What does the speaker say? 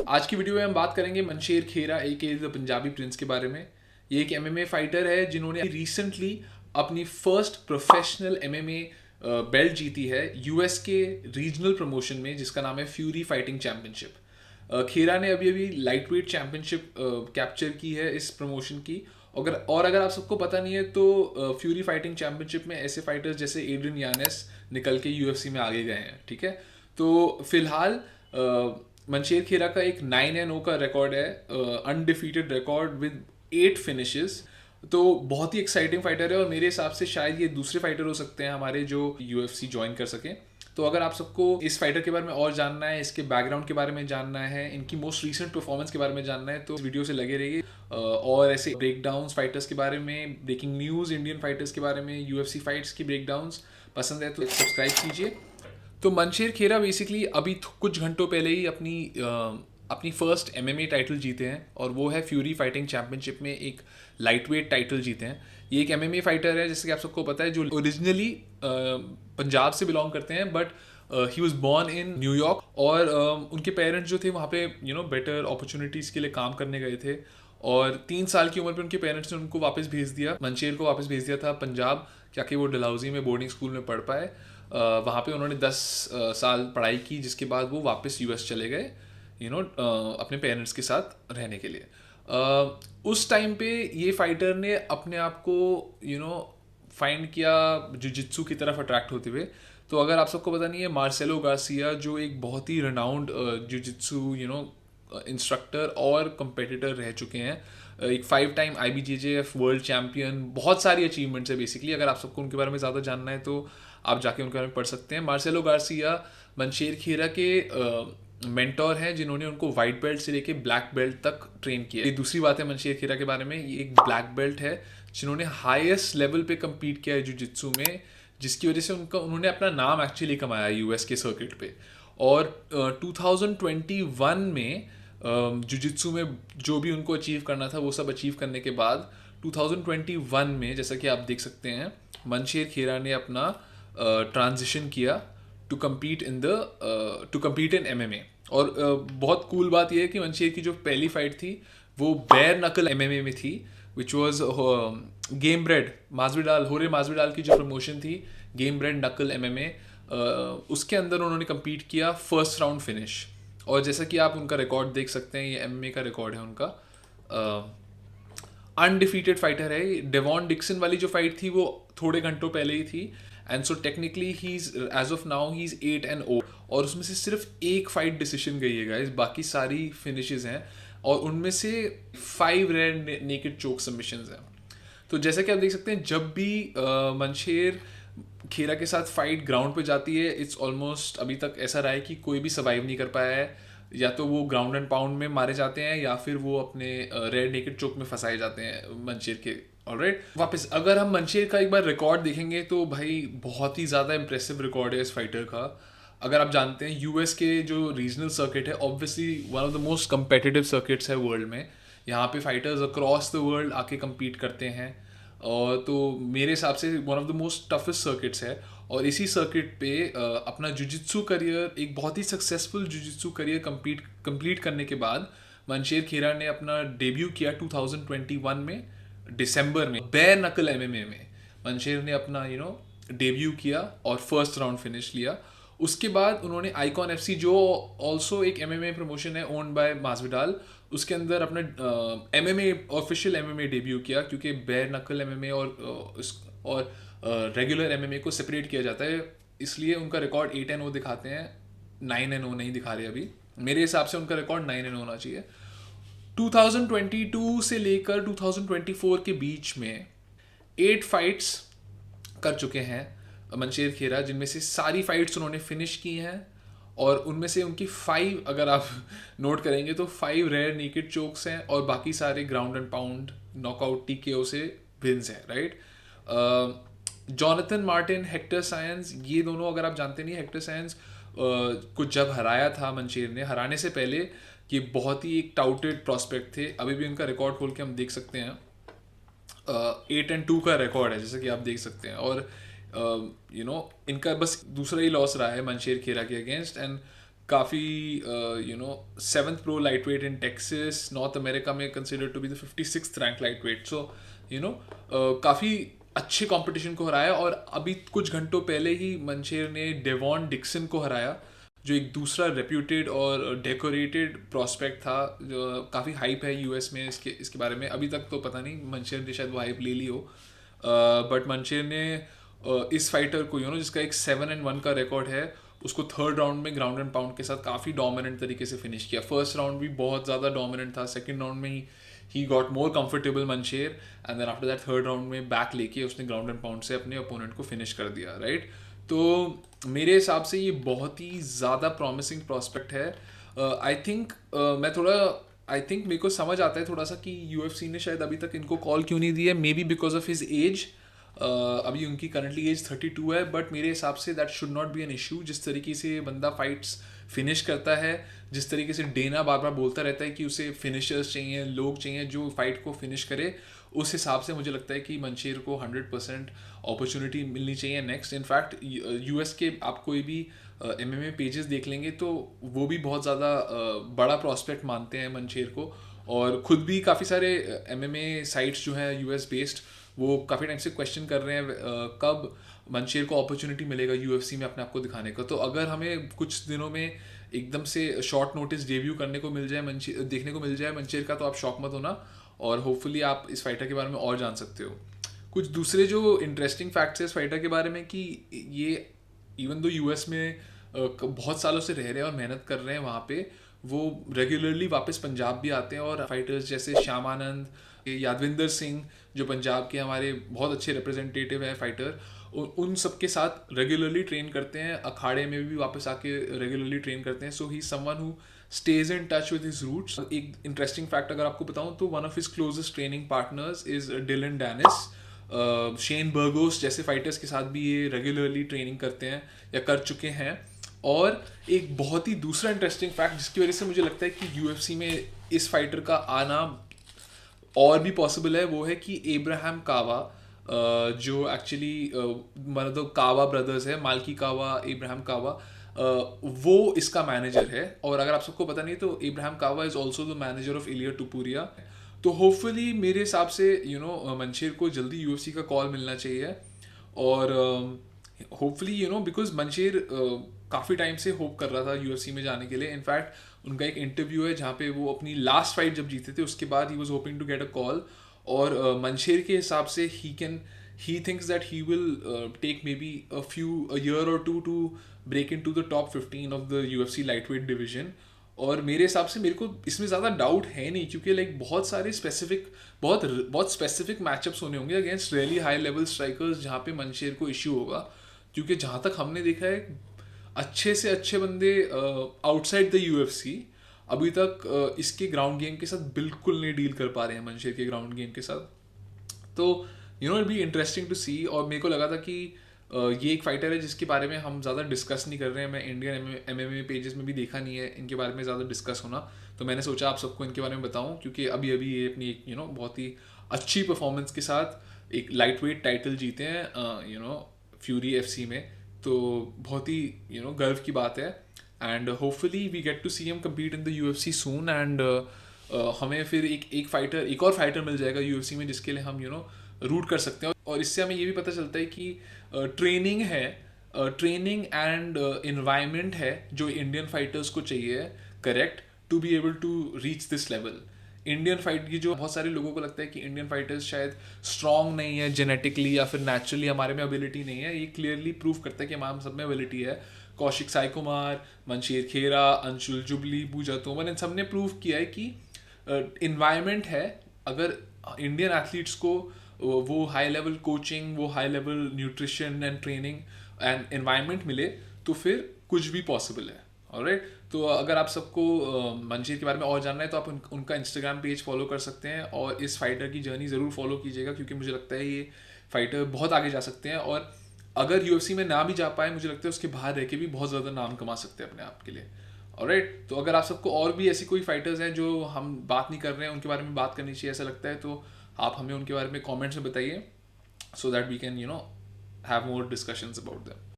आज की वीडियो में हम बात करेंगे मनशेर खेरा ए द पंजाबी प्रिंस के बारे में। ये एक एमएमए फाइटर है जिन्होंने रिसेंटली अपनी फर्स्ट प्रोफेशनल एमएमए बेल्ट जीती है यूएस के रीजनल प्रमोशन में, जिसका नाम है फ्यूरी फाइटिंग चैंपियनशिप। खेरा ने अभी अभी लाइट वेट चैंपियनशिप कैप्चर की है इस प्रमोशन की। अगर आप सबको पता नहीं है तो फ्यूरी फाइटिंग चैंपियनशिप में ऐसे फाइटर्स जैसे एड्रियन यानेस निकल के यूएफसी में आगे गए हैं, ठीक है। तो फिलहाल मनशेर खेरा का एक 9-0 का रिकॉर्ड है, अनडिफीटेड रिकॉर्ड विद 8 फिनिशेस। तो बहुत ही एक्साइटिंग फाइटर है और मेरे हिसाब से शायद ये दूसरे फाइटर हो सकते हैं हमारे जो यूएफसी ज्वाइन कर सकें। तो अगर आप सबको इस फाइटर के बारे में और जानना है, इसके बैकग्राउंड के बारे में जानना है, इनकी मोस्ट रीसेंट परफॉर्मेंस के बारे में जानना है, तो इस वीडियो से लगे रहिए। और ऐसे ब्रेकडाउन्स फाइटर्स के बारे में, ब्रेकिंग न्यूज़ इंडियन फाइटर्स के बारे में, यूएफसी फाइट्स की ब्रेकडाउन्स पसंद है तो सब्सक्राइब कीजिए। तो मनशेर खेरा बेसिकली अभी कुछ घंटों पहले ही अपनी फर्स्ट एमएमए टाइटल जीते हैं और वो है फ्यूरी फाइटिंग चैंपियनशिप में एक लाइटवेट टाइटल जीते हैं। ये एक एमएमए फाइटर है, जैसे कि आप सबको पता है, जो ओरिजिनली पंजाब से बिलोंग करते हैं, but he was born in New York. और उनके पेरेंट्स जो थे वहाँ पे बेटर अपॉर्चुनिटीज़ के लिए काम करने गए थे और 3 साल की उम्र पे उनके पेरेंट्स ने उनको वापस भेज दिया, मनशेर को वापस भेज दिया था पंजाब, ताकि वो डलहौजी में बोर्डिंग स्कूल में पढ़ पाए। वहाँ पे उन्होंने 10 साल पढ़ाई की, जिसके बाद वो वापस यूएस चले गए अपने पेरेंट्स के साथ रहने के लिए। उस टाइम पे ये फाइटर ने अपने आप को फाइंड किया जुजित्सु की तरफ अट्रैक्ट होते हुए। तो अगर आप सबको पता नहीं है, मार्सेलो गार्सिया जो एक बहुत ही रेनाउंड जुजित्सु इंस्ट्रक्टर और कंपेटिटर रह चुके हैं, एक 5 टाइम IBJJF वर्ल्ड चैम्पियन, बहुत सारी अचीवमेंट्स है बेसिकली। अगर आप सबको उनके बारे में ज़्यादा जानना है तो आप जाके उनके बारे में पढ़ सकते हैं। मार्सेलो गार्सिया मनशेर खेरा के मेंटोर हैं, जिन्होंने उनको वाइट बेल्ट से लेके ब्लैक बेल्ट तक ट्रेन किया। ये दूसरी बात है मनशेर खेरा के बारे में, ये एक ब्लैक बेल्ट है जिन्होंने हाईएस्ट लेवल पे कम्पीट किया है जुजित्सु में, जिसकी वजह से उन्होंने अपना नाम एक्चुअली कमाया यूएस के सर्किट पे। और 2021 में जुजित्सु में जो भी उनको अचीव करना था वो सब अचीव करने के बाद 2021 में, जैसा कि आप देख सकते हैं, मनशेर खेरा ने अपना ट्रांजिशन किया टू कम्पीट इन एमएमए। और बहुत कूल बात यह है कि मनशेर की जो पहली फाइट थी वो बेयर नकल एमएमए में थी, विच वॉज गेम ब्रेड माजविडाल, होरे माजविडाल की जो प्रमोशन थी, गेम ब्रेड नकल एमएमए, उसके अंदर उन्होंने कम्पीट किया, फर्स्ट राउंड फिनिश। और जैसा कि आप उनका रिकॉर्ड देख सकते हैं, ये एमएमए का रिकॉर्ड है उनका, अनडिफीटेड फाइटर है। डेवॉन डिक्सन वाली जो फाइट थी वो थोड़े घंटों पहले ही थी, and so technically he is as of now he is 8-0, और उसमें से सिर्फ एक फाइट डिसीजन गई है गाइस, बाकी सारी फिनिशेस हैं और उनमें से 5 रेयर नेकेड चोक सबमिशंस हैं। तो जैसा कि आप देख सकते हैं, जब भी मनशेर खेरा के साथ फाइट ग्राउंड पे जाती है, इट्स ऑलमोस्ट अभी तक ऐसा रहा है कि कोई भी सर्वाइव नहीं कर पाया है। या तो वो ग्राउंड एंड पाउंड में मारे जाते हैं या फिर वो अपने रेयर नेकेड चोक में फंसाए जाते हैं मनशेर के। ऑलराइट, वापस अगर हम मनशेर का एक बार रिकॉर्ड देखेंगे तो भाई बहुत ही ज़्यादा इंप्रेसिव रिकॉर्ड है इस फाइटर का। अगर आप जानते हैं, यूएस के जो रीजनल सर्किट है obviously one of the most competitive circuits है वर्ल्ड में। यहाँ पे फाइटर्स अक्रॉस द वर्ल्ड आके कम्पीट करते हैं, और तो मेरे हिसाब से one of the most toughest circuits है। और इसी सर्किट पे अपना जुजित्सु करियर, एक बहुत ही सक्सेसफुल जुजित्सु करियर कंप्लीट करने के बाद मनशेर खेरा ने अपना डेब्यू किया 2021 में दिसंबर में, बेयर नकल एमएमए में मनशेर ने अपना डेब्यू किया और फर्स्ट राउंड फिनिश लिया। उसके बाद उन्होंने आइकॉन एफसी, जो ऑल्सो एक एमएमए प्रमोशन है ओन्ड बाय मासविडाल, उसके अंदर अपना एमएमए ऑफिशियल एमएमए डेब्यू किया, क्योंकि बेयर नकल एमएमए और रेगुलर एमएमए को सेपरेट किया जाता है, इसलिए उनका रिकॉर्ड 8-0 दिखाते हैं, 9-0 नहीं दिखा रहे अभी। मेरे हिसाब से उनका रिकॉर्ड 9-0 होना चाहिए। 2022 से लेकर 2024 के बीच में 8 फाइट्स कर चुके हैं मनशेर खेरा, जिनमें से सारी फाइट्स उन्होंने फिनिश की हैं, और उनमें से उनकी 5, अगर आप नोट करेंगे तो 5 रेयर नेकेड चोक्स हैं और बाकी सारे ground and pound knockout TKO से विन्स हैं, right. Jonathan Martin, Hector science, ये दोनों, अगर आप जानते नहीं, हेक्टर सायंस को जब हराया था मनशेर ने, हराने से पहले ये बहुत ही एक टाउटेड प्रॉस्पेक्ट थे। अभी भी उनका रिकॉर्ड खोल के हम देख सकते हैं, 8-2 का रिकॉर्ड है, जैसे कि आप देख सकते हैं। और इनका बस दूसरा ही लॉस रहा है मनशेर खेरा के अगेंस्ट, एंड काफ़ी seventh pro lightweight in Texas, North America में consider to be the 56th rank lightweight. So काफ़ी अच्छे कंपटीशन को हराया. और अभी कुछ घंटों पहले ही मंशेर ने डेवॉन डिक्सन को हराया, जो एक दूसरा रेप्यूटेड और डेकोरेटेड प्रॉस्पेक्ट था. काफ़ी हाइप है यूएस में इसके बारे में. अभी तक तो पता नहीं, मंशेर ने शायद वो हाइप ले ली हो, बट मंशेर ने इस फाइटर को जिसका एक 7-1 का रिकॉर्ड है, उसको थर्ड राउंड में ग्राउंड एंड पाउंड के साथ काफ़ी डोमिनेंट तरीके से फिनिश किया. फर्स्ट राउंड भी बहुत ज़्यादा डोमिनेंट था, सेकंड राउंड में ही got more comfortable Mansher, and then after that third round में बैक लेके उसने ग्राउंड एंड पाउंड से अपने ओपोनेंट को फिनिश कर दिया. राइट. तो मेरे हिसाब से ये बहुत ही ज़्यादा प्रॉमिसिंग प्रॉस्पेक्ट है. आई थिंक मेरे को समझ आता है थोड़ा सा कि यूएफसी ने शायद अभी तक इनको कॉल क्यों नहीं दिया. May be because of his age. अभी उनकी करंटली एज 32 है, बट मेरे हिसाब say that should not be an issue. जिस तरीके से बंदा फाइट्स फिनिश करता है, जिस तरीके से डेना बार बार बोलता रहता है कि उसे फिनिशर्स चाहिए, लोग चाहिए जो फाइट को फिनिश करे, उस हिसाब से मुझे लगता है कि मंशेर को 100% अपॉर्चुनिटी मिलनी चाहिए नेक्स्ट. इनफैक्ट यूएस के आप कोई भी एमएमए पेजेस देख लेंगे तो वो भी बहुत ज़्यादा बड़ा प्रॉस्पेक्ट मानते हैं मंशेर को. और ख़ुद भी काफ़ी सारे एमएमए साइट्स जो हैं यूएस बेस्ड, वो काफ़ी टाइम से क्वेश्चन कर रहे हैं कब मंशेर को अपॉर्चुनिटी मिलेगा यूएफसी में अपने आप को दिखाने का. तो अगर हमें कुछ दिनों में एकदम से शॉर्ट नोटिस डेब्यू करने को मिल जाए, देखने को मिल जाए मंशेर का, तो आप शॉक मत होना, और होपफुली आप इस फाइटर के बारे में और जान सकते हो. कुछ दूसरे जो इंटरेस्टिंग फैक्ट्स है इस फाइटर के बारे में, कि ये इवन दो यूएस में बहुत सालों से रह रहे हैं और मेहनत कर रहे हैं वहाँ पे, वो रेगुलरली वापस पंजाब भी आते हैं, और फाइटर्स जैसे श्याम आनंद, यादविंदर सिंह जो पंजाब के हमारे बहुत अच्छे रिप्रेजेंटेटिव हैं फाइटर, उन सब के साथ रेगुलरली ट्रेन करते हैं. अखाड़े में भी वापस आके रेगुलरली ट्रेन करते हैं. So he someone who stays in touch with his roots. एक इंटरेस्टिंग फैक्ट अगर आपको बताऊं तो one of his closest training partners is Dillon Danis. Shane Burgos जैसे फाइटर्स के साथ भी ये रेगुलरली ट्रेनिंग करते हैं या कर चुके हैं. और एक बहुत ही दूसरा इंटरेस्टिंग फैक्ट जिसकी वजह से मुझे लगता है कि यूएफसी में इस फाइटर का आना और भी पॉसिबल है, वो है कि एब्राहम कावा, जो एक्चुअली मतलब कावा ब्रदर्स है, माल्की कावा, एब्राहम कावा, वो इसका मैनेजर है. और अगर आप सबको पता नहीं तो Abraham Kawa is also the manager of Ilia Topuria. तो होपफुली मेरे हिसाब से मंशेर को जल्दी यूएफसी का कॉल मिलना चाहिए. और होपफुली बिकॉज मंशेर काफ़ी टाइम से होप कर रहा था यूएफसी में जाने के लिए. इनफैक्ट उनका एक इंटरव्यू है जहाँ पे वो अपनी लास्ट फाइट जब जीते थे उसके बाद he was hoping to get a call. और मंशेर के हिसाब से he thinks that he will take maybe a year or two to break into the top 15 of the UFC lightweight division. और मेरे हिसाब से मेरे को इसमें ज़्यादा डाउट है नहीं, क्योंकि लाइक बहुत स्पेसिफिक मैचअप्स होने होंगे against really high level strikers जहाँ पे मंशेर को इश्यू होगा. क्योंकि जहाँ तक हमने देखा है अच्छे से अच्छे बंदे आउटसाइड द यूएफसी अभी तक इसके ग्राउंड गेम के साथ बिल्कुल नहीं डील कर पा रहे हैं मंशेर के ग्राउंड गेम के साथ. तो इट बी इंटरेस्टिंग टू सी. और मेरे को लगा था कि ये एक फाइटर है जिसके बारे में हम ज़्यादा डिस्कस नहीं कर रहे हैं. मैं इंडियन एमएमए पेजेस में भी देखा नहीं है इनके बारे में ज़्यादा डिस्कस होना. तो मैंने सोचा आप सबको इनके बारे में बताऊं, क्योंकि अभी ये अपनी बहुत ही अच्छी परफॉर्मेंस के साथ एक लाइट वेट टाइटल जीते हैं फ्यूरी एफसी में. तो बहुत ही गर्व की बात है. And hopefully we get to see him compete in the UFC soon. And हमें फिर एक और फाइटर मिल जाएगा यूएफसी में जिसके लिए हम रूट कर सकते हैं. और इससे हमें ये भी पता चलता है कि ट्रेनिंग एंड इन्वायरमेंट है जो इंडियन फाइटर्स को चाहिए, correct, to be able to reach this level. Indian fight की जो बहुत सारे लोगों को लगता है कि इंडियन फाइटर्स शायद स्ट्रांग नहीं है जेनेटिकली या फिर नेचुरली हमारे में एबिलिटी नहीं है, ये क्लियरली प्रूव करता है कि हमारे सब में एबिलिटी है. कौशिक साई कुमार, मंशेर खेरा, अंशुल जुबली, पूजा तोमर, इन सब ने प्रूव किया है कि इन्वायरमेंट है. अगर इंडियन एथलीट्स को वो हाई लेवल कोचिंग, वो high level nutrition and training and environment मिले तो फिर कुछ भी पॉसिबल है. ऑलराइट. तो अगर आप सबको मंशेर के बारे में और जानना है तो आप उनका इंस्टाग्राम पेज फॉलो कर सकते हैं और इस फाइटर की जर्नी ज़रूर फॉलो कीजिएगा, क्योंकि मुझे लगता है ये फाइटर बहुत आगे जा सकते हैं. और अगर यूएफसी में ना भी जा पाए, मुझे लगता है उसके बाहर रह के भी बहुत ज़्यादा नाम कमा सकते हैं अपने आप के लिए. ऑलराइट. तो अगर आप सबको और भी ऐसी कोई फाइटर्स हैं जो हम बात नहीं कर रहे हैं उनके बारे में बात करनी चाहिए ऐसा लगता है, तो आप हमें उनके बारे में कमेंट्स में बताइए, so that we can have more discussions about them.